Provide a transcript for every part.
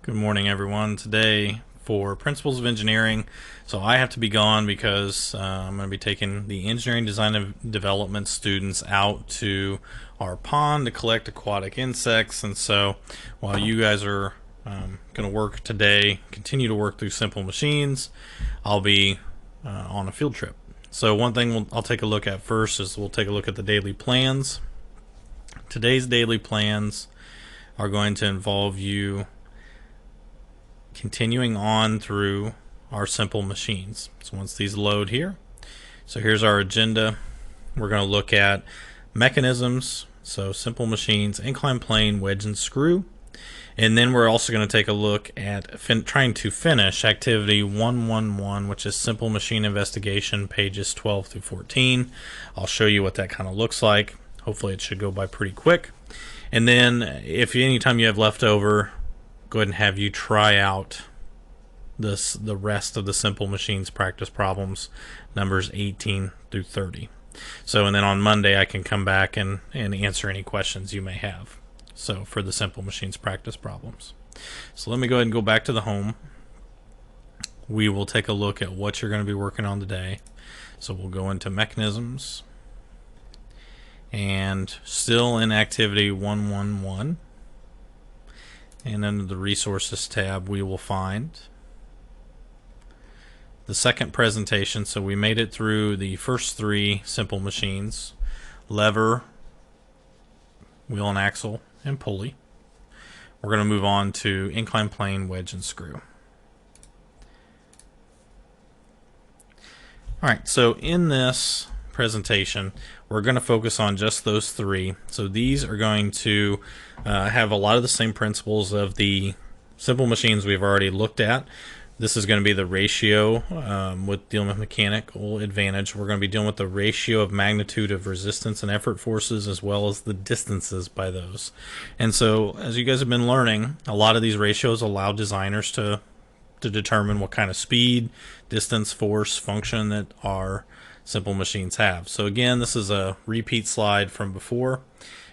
Good morning, everyone. Today for Principles of Engineering, so I have to be gone because I'm going to be taking the Engineering Design and Development students out to our pond to collect aquatic insects. And so while you guys are going to work today, continue to work through simple machines, I'll be on a field trip. So one thing I'll take a look at first is we'll take a look at the daily plans. Today's daily plans are going to involve you continuing on through our simple machines. So once these load here, so here's our agenda. We're going to look at mechanisms, so simple machines, incline plane, wedge and screw. And then we're also going to take a look at trying to finish activity 111, which is simple machine investigation, pages 12 through 14. I'll show you what that kind of looks like. Hopefully it should go by pretty quick. And then if anytime you have leftover, go ahead and have you try out the rest of the simple machines practice problems, numbers 18 through 30. So, and then on Monday I can come back and answer any questions you may have. So for the simple machines practice problems. So let me go ahead and go back to the home. We will take a look at what you're going to be working on today. So we'll go into mechanisms and still in activity 111. And under the Resources tab, we will find the second presentation. So we made it through the first three simple machines: lever, wheel and axle, and pulley. We're going to move on to incline plane, wedge, and screw. Alright, so in this presentation, we're going to focus on just those three. So these are going to have a lot of the same principles of the simple machines we've already looked at. This is going to be the ratio with dealing with mechanical advantage. We're going to be dealing with the ratio of magnitude of resistance and effort forces, as well as the distances by those. And so as you guys have been learning, a lot of these ratios allow designers to determine what kind of speed, distance, force, function that our simple machines have. So again, this is a repeat slide from before.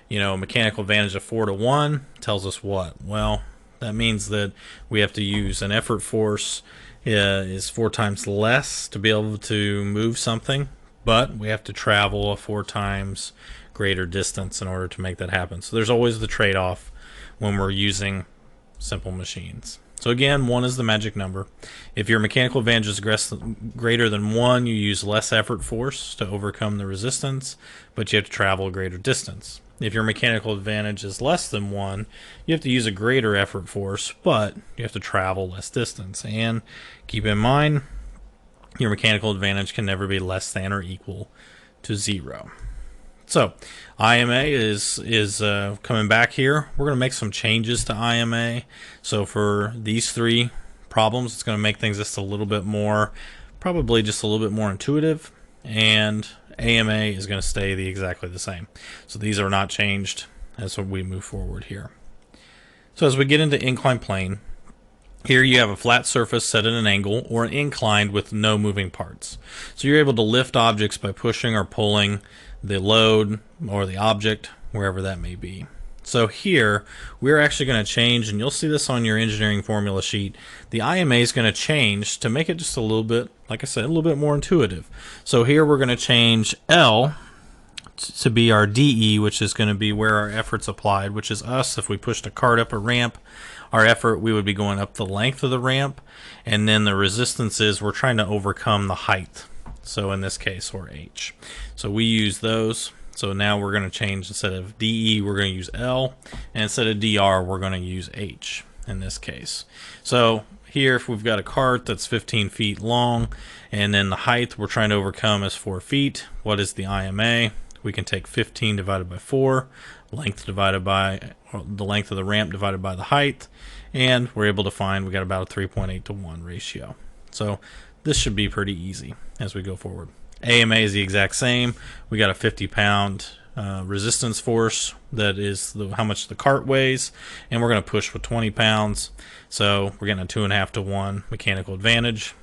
You know, mechanical advantage of 4-to-1 tells us what? Well, that means that we have to use an effort force is 4 times less to be able to move something, but we have to travel a 4 times greater distance in order to make that happen. So there's always the trade-off when we're using simple machines. So again, 1 is the magic number. If your mechanical advantage is greater than 1, you use less effort force to overcome the resistance, but you have to travel a greater distance. If your mechanical advantage is less than 1, you have to use a greater effort force, but you have to travel less distance. And keep in mind, your mechanical advantage can never be less than or equal to 0. So IMA is coming back here. We're going to make some changes to IMA. So for these three problems, it's going to make things just a little bit more, probably just a little bit more intuitive. And AMA is going to stay exactly the same. So these are not changed as we move forward here. So as we get into inclined plane, here you have a flat surface set at an angle or an inclined with no moving parts. So you're able to lift objects by pushing or pulling the load or the object, wherever that may be. So here, we're actually going to change, and you'll see this on your engineering formula sheet. The IMA is going to change to make it just a little bit, like I said, a little bit more intuitive. So here we're going to change L to be our DE, which is going to be where our effort's applied, which is us. If we pushed a cart up a ramp, our effort, we would be going up the length of the ramp, and then the resistance is we're trying to overcome the height. So in this case, or H. So we use those. So now we're going to change, instead of DE, we're going to use L, and instead of DR, we're going to use H in this case. So here, if we've got a cart that's 15 feet long, and then the height we're trying to overcome is 4 feet, what is the IMA? We can take 15 divided by 4, length divided by the length of the ramp divided by the height, and we're able to find we got about a 3.8-to-1 ratio. So this should be pretty easy as we go forward. AMA is the exact same. We got a 50-pound resistance force, that is how much the cart weighs, and we're going to push with 20 pounds. So we're getting a 2.5-to-1 mechanical advantage.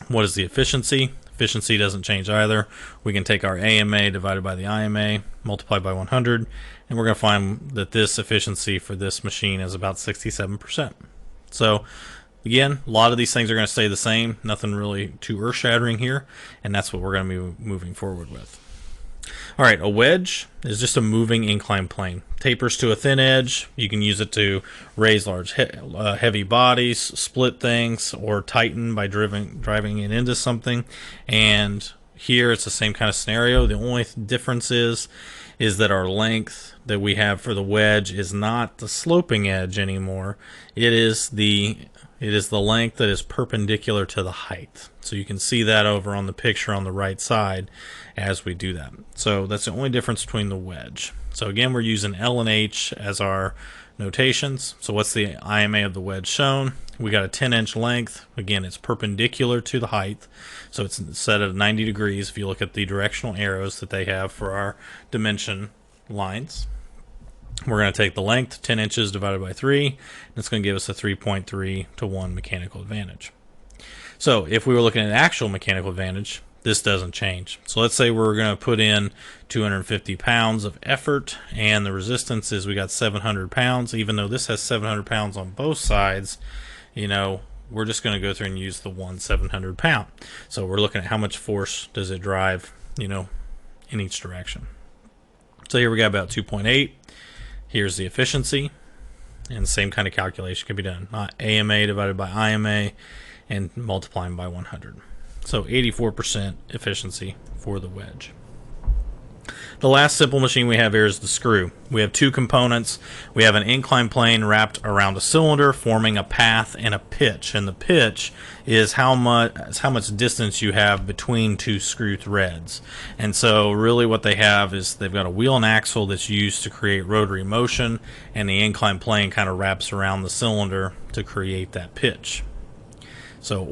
What is the efficiency? Efficiency doesn't change either. We can take our AMA divided by the IMA, multiply by 100, and we're going to find that this efficiency for this machine is about 67%. So again, a lot of these things are going to stay the same. Nothing really too earth-shattering here, and that's what we're going to be moving forward with. All right, a wedge is just a moving inclined plane. Tapers to a thin edge. You can use it to raise large, heavy bodies, split things, or tighten by driving it into something. And here it's the same kind of scenario. The only difference is that our length that we have for the wedge is not the sloping edge anymore. It is the length that is perpendicular to the height. So you can see that over on the picture on the right side as we do that. So that's the only difference between the wedge. So again, we're using L and H as our notations. So what's the IMA of the wedge shown? We got a 10-inch length. Again, it's perpendicular to the height. So it's set at 90 degrees if you look at the directional arrows that they have for our dimension lines. We're going to take the length, 10 inches divided by 3, and it's going to give us a 3.3 to 1 mechanical advantage. So if we were looking at actual mechanical advantage, this doesn't change. So let's say we're going to put in 250 pounds of effort, and the resistance is we got 700 pounds. Even though this has 700 pounds on both sides, we're just going to go through and use the one 700 pound. So we're looking at how much force does it drive, in each direction. So here we got about 2.8. Here's the efficiency, and the same kind of calculation can be done. AMA divided by IMA and multiplying by 100. So 84% efficiency for the wedge. The last simple machine we have here is the screw. We have two components. We have an inclined plane wrapped around a cylinder forming a path and a pitch. And the pitch is how much distance you have between two screw threads. And so really what they have is they've got a wheel and axle that's used to create rotary motion, and the inclined plane kind of wraps around the cylinder to create that pitch. So,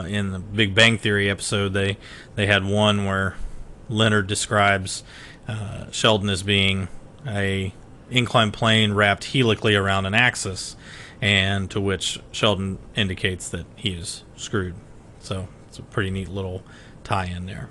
in the Big Bang Theory episode, they had one where Leonard describes Sheldon as being a inclined plane wrapped helically around an axis, and to which Sheldon indicates that he is screwed. So it's a pretty neat little tie-in there.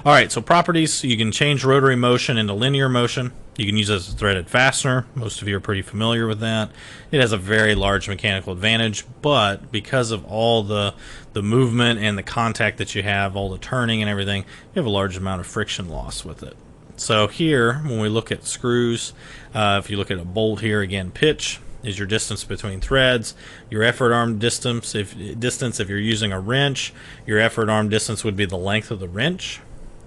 All right, so properties. You can change rotary motion into linear motion. You can use it as a threaded fastener. Most of you are pretty familiar with that. It has a very large mechanical advantage, but because of all the movement and the contact that you have, all the turning and everything, you have a large amount of friction loss with it. So here, when we look at screws, if you look at a bolt here, again, pitch is your distance between threads. Your effort arm distance, if you're using a wrench, your effort arm distance would be the length of the wrench.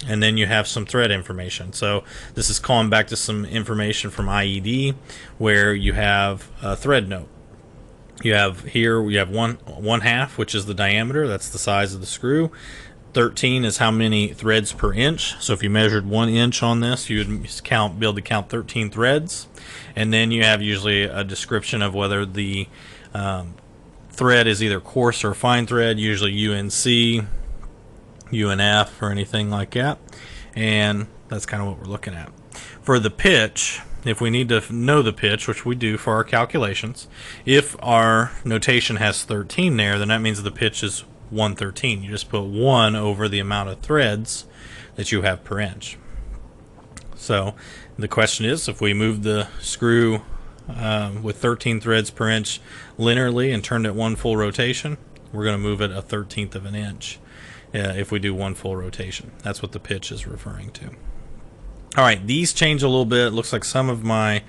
And then you have some thread information. So this is calling back to some information from IED, where you have a thread note. You have one half, which is the diameter. That's the size of the screw. 13 is how many threads per inch. So if you measured 1 inch on this, you would be able to count 13 threads. And then you have usually a description of whether the thread is either coarse or fine thread, usually UNC, UNF, or anything like that. And that's kind of what we're looking at. For the pitch, if we need to know the pitch, which we do for our calculations, if our notation has 13 there, then that means the pitch is 113. You just put 1 over the amount of threads that you have per inch. So the question is, if we move the screw with 13 threads per inch linearly and turned it 1 full rotation, we're going to move it 1/13 of an inch if we do 1 full rotation. That's what the pitch is referring to. All right, these change a little bit. Looks like some of my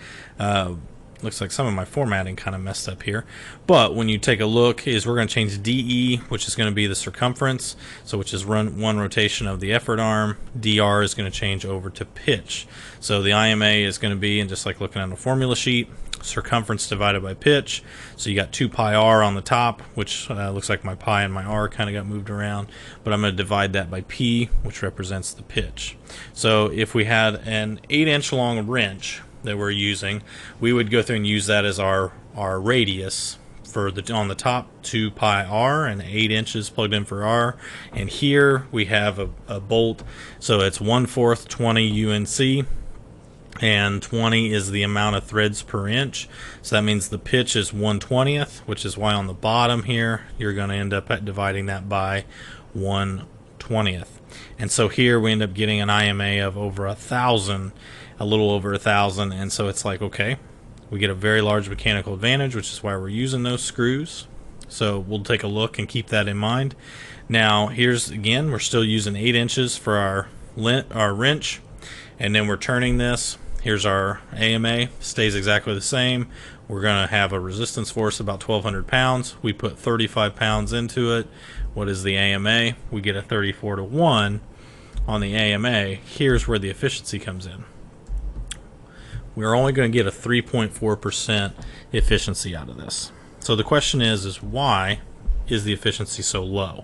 formatting kind of messed up here. But when you take a look, we're going to change DE, which is going to be the circumference, so which is one rotation of the effort arm. DR is going to change over to pitch. So the IMA is going to be, and just like looking on the formula sheet, circumference divided by pitch. So you got 2 pi r on the top, which looks like my pi and my r kind of got moved around, but I'm going to divide that by p, which represents the pitch. So if we had an 8-inch long wrench that we're using, we would go through and use that as our radius for on the top 2 pi r, and 8 inches plugged in for r. And here we have a bolt, so it's 1/4 20 UNC, and 20 is the amount of threads per inch. So that means the pitch is 1/20th, which is why on the bottom here you're going to end up dividing that by 1/20th. And so here we end up getting an IMA of over 1,000, a little over 1,000. And so it's like, okay, We get a very large mechanical advantage, which is why we're using those screws. So we'll take a look and keep that in mind. Now here's again, we're still using 8 inches for our wrench, and then we're turning this. Here's our AMA, stays exactly the same. We're going to have a resistance force about 1,200 pounds. We put 35 pounds into it. What is the AMA? We get a 34-to-1 on the AMA. Here's where the efficiency comes in. We're only going to get a 3.4% efficiency out of this. So the question is why is the efficiency so low?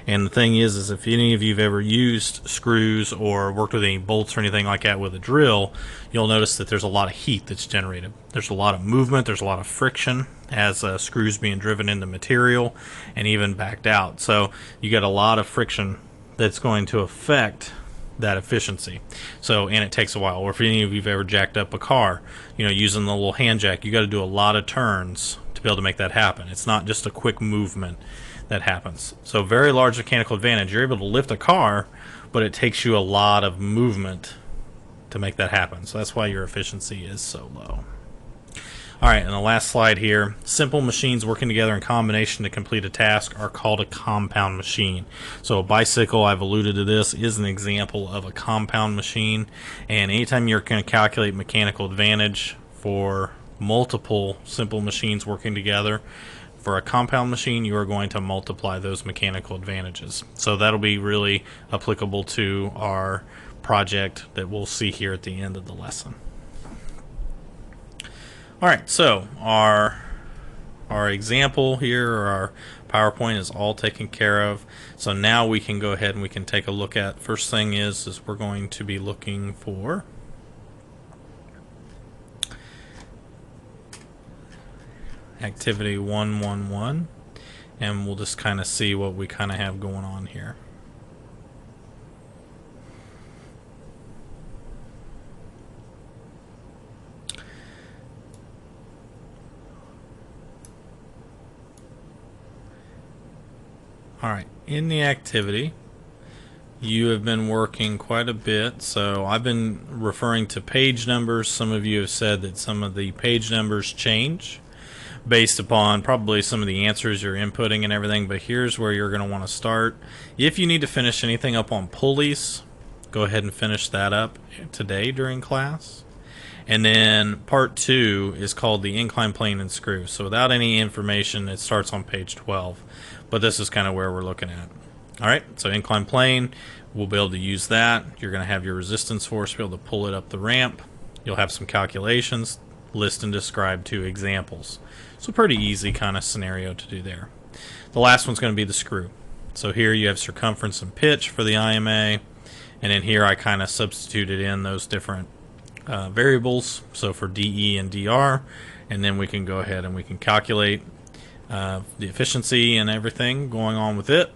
And the thing is if any of you have ever used screws or worked with any bolts or anything like that with a drill, you'll notice that there's a lot of heat that's generated. There's a lot of movement, there's a lot of friction as screws being driven into material and even backed out. So you get a lot of friction that's going to affect that efficiency. So, and it takes a while. Or if any of you've ever jacked up a car, using the little hand jack, you got to do a lot of turns to be able to make that happen. It's not just a quick movement that happens. So very large mechanical advantage. You're able to lift a car, but it takes you a lot of movement to make that happen. So that's why your efficiency is so low. Alright, and the last slide here. Simple machines working together in combination to complete a task are called a compound machine. So a bicycle, I've alluded to this, is an example of a compound machine. And anytime you're going to calculate mechanical advantage for multiple simple machines working together, for a compound machine, you are going to multiply those mechanical advantages. So that'll be really applicable to our project that we'll see here at the end of the lesson. Alright, so our example here, or our PowerPoint, is all taken care of. So now we can go ahead and we can take a look at, first thing is we're going to be looking for activity 111, and we'll just kind of see what we kind of have going on here. Alright, in the activity, you have been working quite a bit, so I've been referring to page numbers. Some of you have said that some of the page numbers change based upon probably some of the answers you're inputting and everything, but here's where you're going to want to start. If you need to finish anything up on pulleys, go ahead and finish that up today during class. And then part 2 is called the incline plane and screw. So without any information, it starts on page 12. But this is kind of where we're looking at. Alright, so incline plane, we'll be able to use that. You're going to have your resistance force, be able to pull it up the ramp. You'll have some calculations, list and describe 2 examples. So pretty easy kind of scenario to do there. The last one's going to be the screw. So here you have circumference and pitch for the IMA. And then here I kind of substituted in those different variables, so for DE and DR, and then we can go ahead and we can calculate the efficiency and everything going on with it,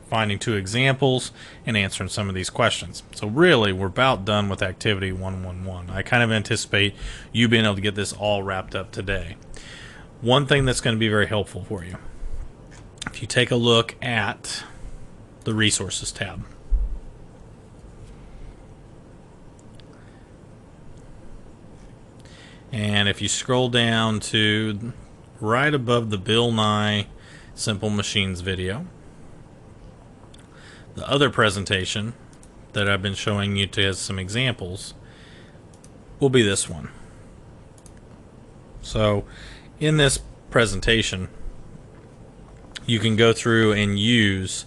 finding 2 examples and answering some of these questions. So really we're about done with activity 111. I kind of anticipate you being able to get this all wrapped up today. One thing that's going to be very helpful for you, if you take a look at the resources tab, and if you scroll down to right above the Bill Nye Simple Machines video, the other presentation that I've been showing you to as some examples will be this one. So in this presentation, you can go through and use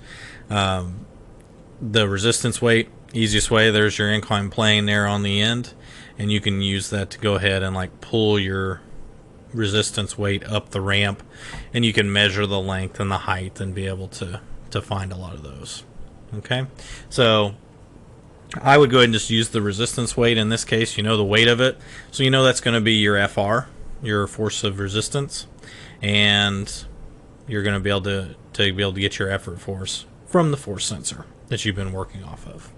the resistance weight. Easiest way, there's your incline plane there on the end, and you can use that to go ahead and like pull your resistance weight up the ramp, and you can measure the length and the height and be able to find a lot of those. Okay, so I would go ahead and just use the resistance weight. In this case, you know the weight of it, so you know that's going to be your FR, your force of resistance, and you're going to be able to get your effort force from the force sensor that you've been working off of.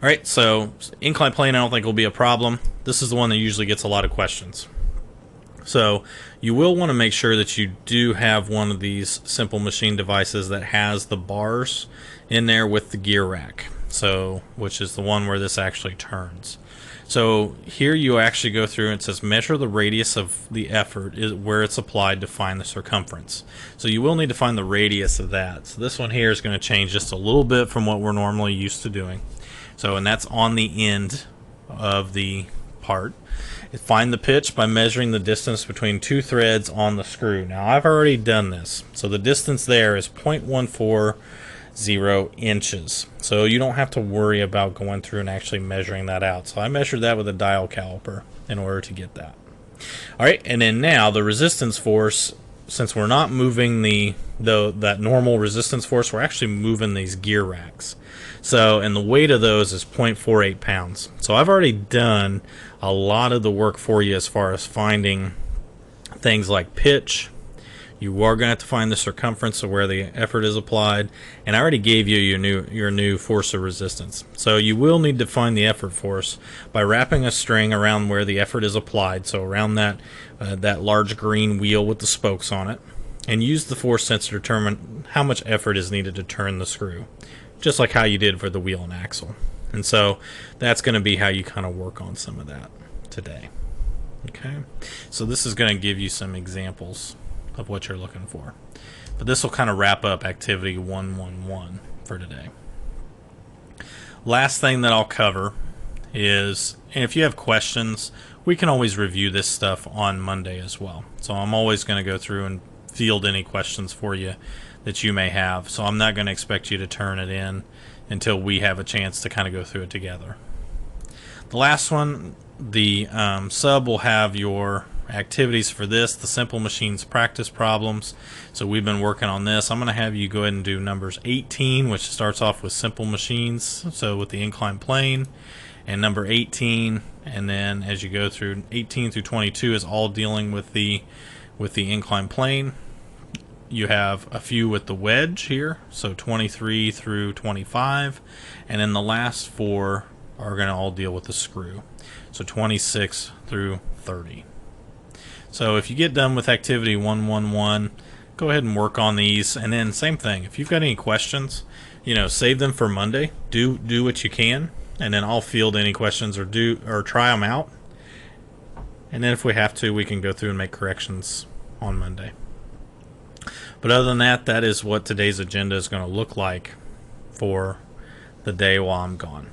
Alright, so incline plane I don't think will be a problem. This is the one that usually gets a lot of questions. So you will want to make sure that you do have one of these simple machine devices that has the bars in there with the gear rack, so which is the one where this actually turns. So here you actually go through and it says measure the radius of the effort where it's applied to find the circumference. So you will need to find the radius of that. So this one here is going to change just a little bit from what we're normally used to doing. So, and that's on the end of the part. Find the pitch by measuring the distance between two threads on the screw. Now I've already done this. So the distance there is 0.140 inches. So you don't have to worry about going through and actually measuring that out. So I measured that with a dial caliper in order to get that. Alright, and then now the resistance force, since we're not moving that normal resistance force, we're actually moving these gear racks. So, and the weight of those is 0.48 pounds. So I've already done a lot of the work for you as far as finding things like pitch. You are going to have to find the circumference of where the effort is applied, and I already gave you your new force of resistance. So you will need to find the effort force by wrapping a string around where the effort is applied, so around that large green wheel with the spokes on it, and use the force sensor to determine how much effort is needed to turn the screw, just like how you did for the wheel and axle. And so that's going to be how you kind of work on some of that today. Okay, so this is going to give you some examples of what you're looking for. But this will kind of wrap up activity 111 for today. Last thing that I'll cover is, and if you have questions, we can always review this stuff on Monday as well. So I'm always going to go through and field any questions for you that you may have. So I'm not going to expect you to turn it in until we have a chance to kind of go through it together. The last one, the sub will have your activities for this, the simple machines practice problems. So we've been working on this. I'm going to have you go ahead and do numbers 18, which starts off with simple machines, so with the inclined plane, and number 18, and then as you go through 18 through 22 is all dealing with the inclined plane. You have a few with the wedge here, so 23 through 25, and then the last four are going to all deal with the screw, so 26 through 30. So if you get done with activity 111, go ahead and work on these, and then same thing, if you've got any questions, save them for Monday. Do what you can, and then I'll field any questions or try them out, and then if we have to, we can go through and make corrections on Monday. But other than that, that is what today's agenda is going to look like for the day while I'm gone.